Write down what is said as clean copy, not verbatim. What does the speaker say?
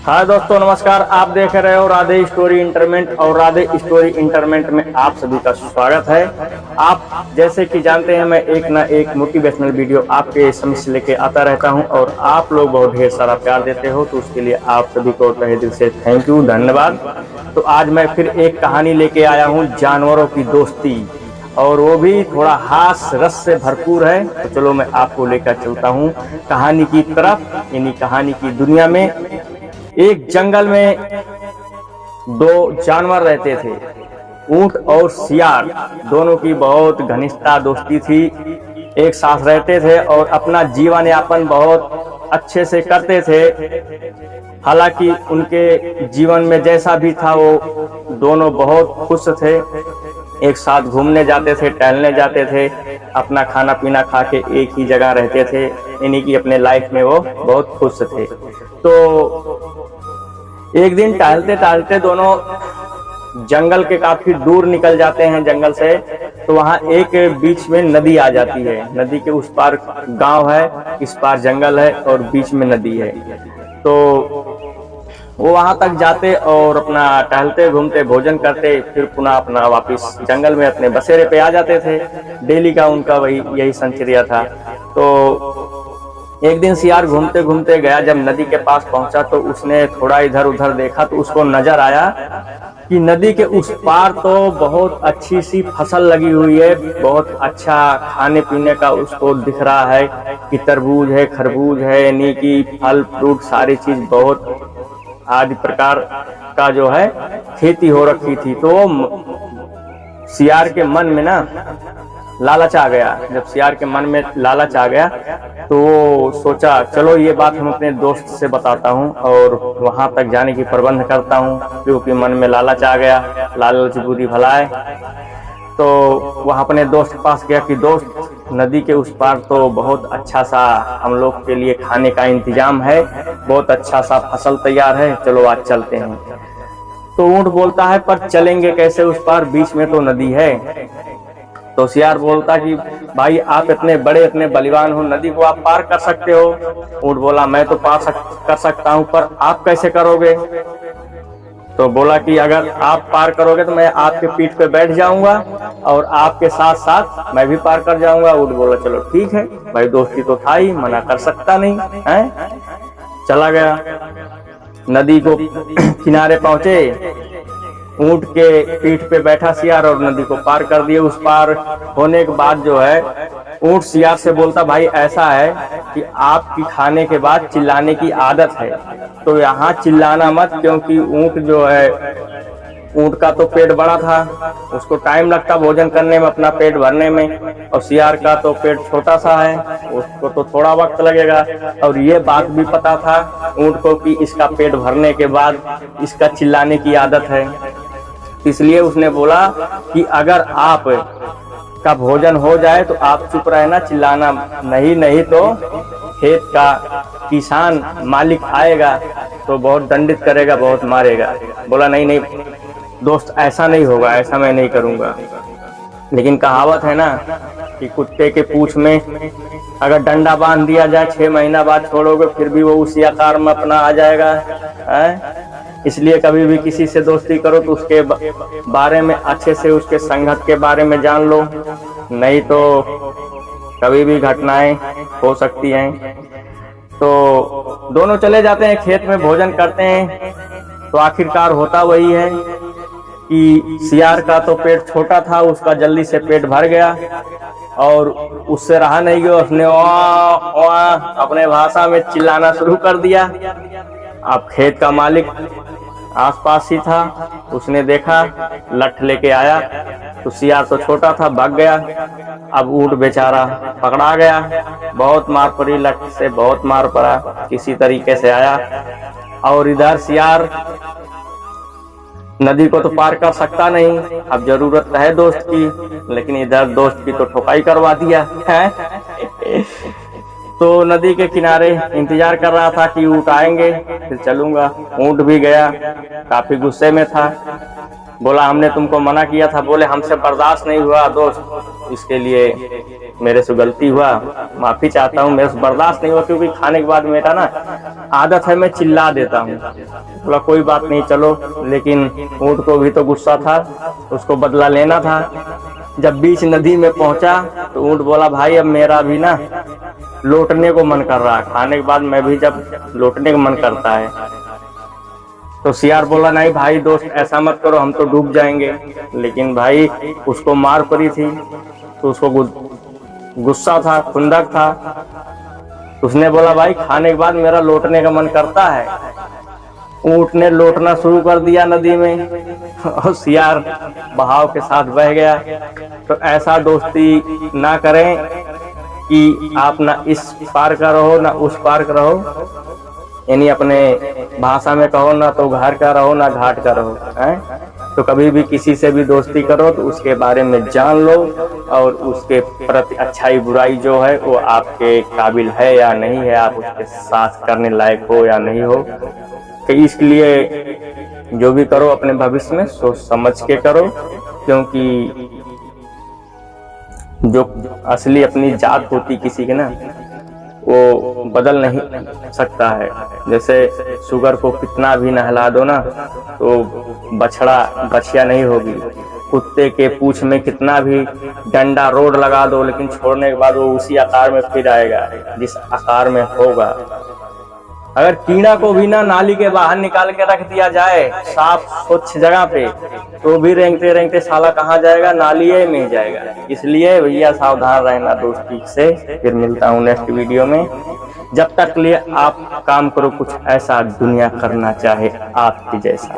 हाँ दोस्तों नमस्कार। आप देख रहे हो राधे स्टोरी इंटरमेंट और राधे स्टोरी इंटरमेंट में आप सभी का स्वागत है। आप जैसे कि जानते हैं मैं एक ना एक मोटिवेशनल वीडियो आपके समक्ष लेके आता रहता हूं और आप लोग बहुत ढेर सारा प्यार देते हो, तो उसके लिए आप सभी को तहे दिल से थैंक यू, धन्यवाद। तो आज मैं फिर एक कहानी लेके आया हूँ, जानवरों की दोस्ती, और वो भी थोड़ा हास रस से भरपूर है। तो चलो मैं आपको लेकर चलता हूँ कहानी की तरफ, यानी कहानी की दुनिया में। एक जंगल में दो जानवर रहते थे, ऊंट और सियार। दोनों की बहुत घनिष्ठता दोस्ती थी, एक साथ रहते थे और अपना जीवन यापन बहुत अच्छे से करते थे। हालांकि उनके जीवन में जैसा भी था वो दोनों बहुत खुश थे। एक साथ घूमने जाते थे, टहलने जाते थे, अपना खाना पीना खा के एक ही जगह रहते थे, यानी कि अपने लाइफ में वो बहुत खुश थे। तो एक दिन टहलते टहलते दोनों जंगल के काफी दूर निकल जाते हैं जंगल से। तो वहां एक बीच में नदी आ जाती है। नदी के उस पार गांव है, इस पार जंगल है और बीच में नदी है। तो वो वहां तक जाते और अपना टहलते घूमते भोजन करते, फिर पुनः अपना वापस जंगल में अपने बसेरे पे आ जाते थे। डेली का उनका यही संचर्या था। तो एक दिन सियार घूमते घूमते गया, जब नदी के पास पहुंचा तो उसने थोड़ा इधर उधर देखा तो उसको नजर आया कि नदी के उस पार तो बहुत अच्छी सी फसल लगी हुई है, बहुत अच्छा खाने पीने का उसको दिख रहा है कि तरबूज है, खरबूज है, यानी कि फल फ्रूट सारी चीज बहुत आदि प्रकार का जो है खेती हो रखी थी। तो सियार के मन में ना लालच आ गया। जब सियार के मन में लालच आ गया तो वो सोचा चलो ये बात हम अपने दोस्त से बताता हूँ और वहां तक जाने की प्रबंध करता हूँ, क्योंकि मन में लालच आ गया, लालच बुरी भला है। तो वह अपने दोस्त के पास गया कि दोस्त, नदी के उस पार तो बहुत अच्छा सा हम लोग के लिए खाने का इंतजाम है, बहुत अच्छा सा फसल तैयार है, चलो आज चलते हैं। तो ऊंट बोलता है पर चलेंगे कैसे उस पार, बीच में तो नदी है। तो सियार बोलता कि भाई आप इतने बड़े इतने बलिवान हो, नदी को आप पार कर सकते हो। ऊंट बोला मैं तो कर सकता हूँ, पर आप कैसे करोगे। तो बोला कि अगर आप पार करोगे तो मैं आपके पीठ पे बैठ जाऊंगा और आपके साथ साथ मैं भी पार कर जाऊंगा। ऊंट बोला चलो ठीक है भाई, दोस्ती तो था ही, मना कर सकता नहीं है। चला गया, नदी को किनारे पहुंचे, ऊंट के पीठ पे बैठा सियार और नदी को पार कर दिए। उस पार होने के बाद जो है ऊंट सियार से बोलता भाई ऐसा है कि आपकी खाने के बाद चिल्लाने की आदत है, तो यहाँ चिल्लाना मत, क्योंकि ऊंट जो है, ऊंट का तो पेट बड़ा था, उसको टाइम लगता भोजन करने में, अपना पेट भरने में, और सियार का तो पेट छोटा सा है, उसको तो थोड़ा वक्त लगेगा। और ये बात भी पता था ऊंट को कि इसका पेट भरने के बाद इसका चिल्लाने की आदत है। इसलिए उसने बोला कि अगर आप का भोजन हो जाए तो आप चुप रहना, चिल्लाना नहीं तो खेत का किसान मालिक आएगा तो बहुत दंडित करेगा, बहुत मारेगा। बोला नहीं दोस्त, ऐसा नहीं होगा, ऐसा मैं नहीं करूंगा। लेकिन कहावत है ना कि कुत्ते के पूंछ में अगर डंडा बांध दिया जाए, 6 महीना बाद छोड़ोगे फिर भी वो उसी आकार में अपना आ जाएगा है? इसलिए कभी भी किसी से दोस्ती करो तो उसके बारे में अच्छे से, उसके संगत के बारे में जान लो, नहीं तो कभी भी घटनाएं हो सकती हैं। तो दोनों चले जाते हैं, खेत में भोजन करते हैं। तो आखिरकार होता वही है कि सियार का तो पेट छोटा था, उसका जल्दी से पेट भर गया और उससे रहा नहीं गया, उसने अपने भाषा में चिल्लाना शुरू कर दिया। अब खेत का मालिक आसपास ही था, उसने देखा, लठ लेके आया, तो सियार तो छोटा था, भाग गया। अब ऊंट बेचारा पकड़ा गया, बहुत मार पड़ी, लठ से बहुत मार पड़ा, किसी तरीके से आया। और इधर सियार नदी को तो पार कर सकता नहीं, अब जरूरत है दोस्त की, लेकिन इधर दोस्त की तो ठोकाई करवा दिया है। तो नदी के किनारे इंतजार कर रहा था कि ऊंट आएंगे फिर चलूंगा। ऊंट भी गया, काफी गुस्से में था, बोला हमने तुमको मना किया था। बोले हमसे बर्दाश्त नहीं हुआ दोस्त, इसके लिए मेरे से गलती हुआ, माफी चाहता हूँ, मेरे से बर्दाश्त नहीं हुआ, क्योंकि खाने के बाद मेरा ना आदत है मैं चिल्ला देता हूँ। बोला कोई बात नहीं चलो, लेकिन ऊँट को भी तो गुस्सा था, उसको बदला लेना था। जब बीच नदी में पहुंचा तो ऊँट बोला भाई अब मेरा भी ना लौटने को मन कर रहा है, खाने के बाद मैं भी जब लौटने का मन करता है। तो सियार बोला नहीं भाई दोस्त ऐसा मत करो, हम तो डूब जाएंगे। लेकिन भाई उसको मार पड़ी थी तो उसको गुस्सा था, खुंदक था। उसने बोला भाई खाने के बाद मेरा लौटने का मन करता है। ऊँट ने लौटना शुरू कर दिया नदी में और सियार बहाव के साथ बह गया। तो ऐसा दोस्ती ना करें कि आप ना इस पार का रहो ना उस पार का रहो, यानी अपने भाषा में कहो ना तो घर का रहो ना घाट का रहो है? तो कभी भी किसी से भी दोस्ती करो तो उसके बारे में जान लो और उसके प्रति अच्छाई बुराई जो है वो आपके काबिल है या नहीं है, आप उसके साथ करने लायक हो या नहीं हो। तो इसलिए जो भी करो अपने भविष्य में सोच समझ के करो, क्योंकि जो असली अपनी जात होती किसी की ना वो बदल नहीं सकता है। जैसे शुगर को कितना भी नहला दो ना तो बछिया नहीं होगी। कुत्ते के पूंछ में कितना भी डंडा रोड लगा दो, लेकिन छोड़ने के बाद वो उसी आकार में फिर आएगा जिस आकार में होगा। अगर कीड़ा को भी ना नाली के बाहर निकाल के रख दिया जाए साफ स्वच्छ जगह पे, तो भी रेंगते रेंगते साला कहाँ जाएगा, नाली में ही जाएगा। इसलिए भैया सावधान रहना दोस्ती से। फिर मिलता हूँ नेक्स्ट वीडियो में। जब तक लिए आप काम करो कुछ ऐसा दुनिया करना चाहे आपकी जैसा।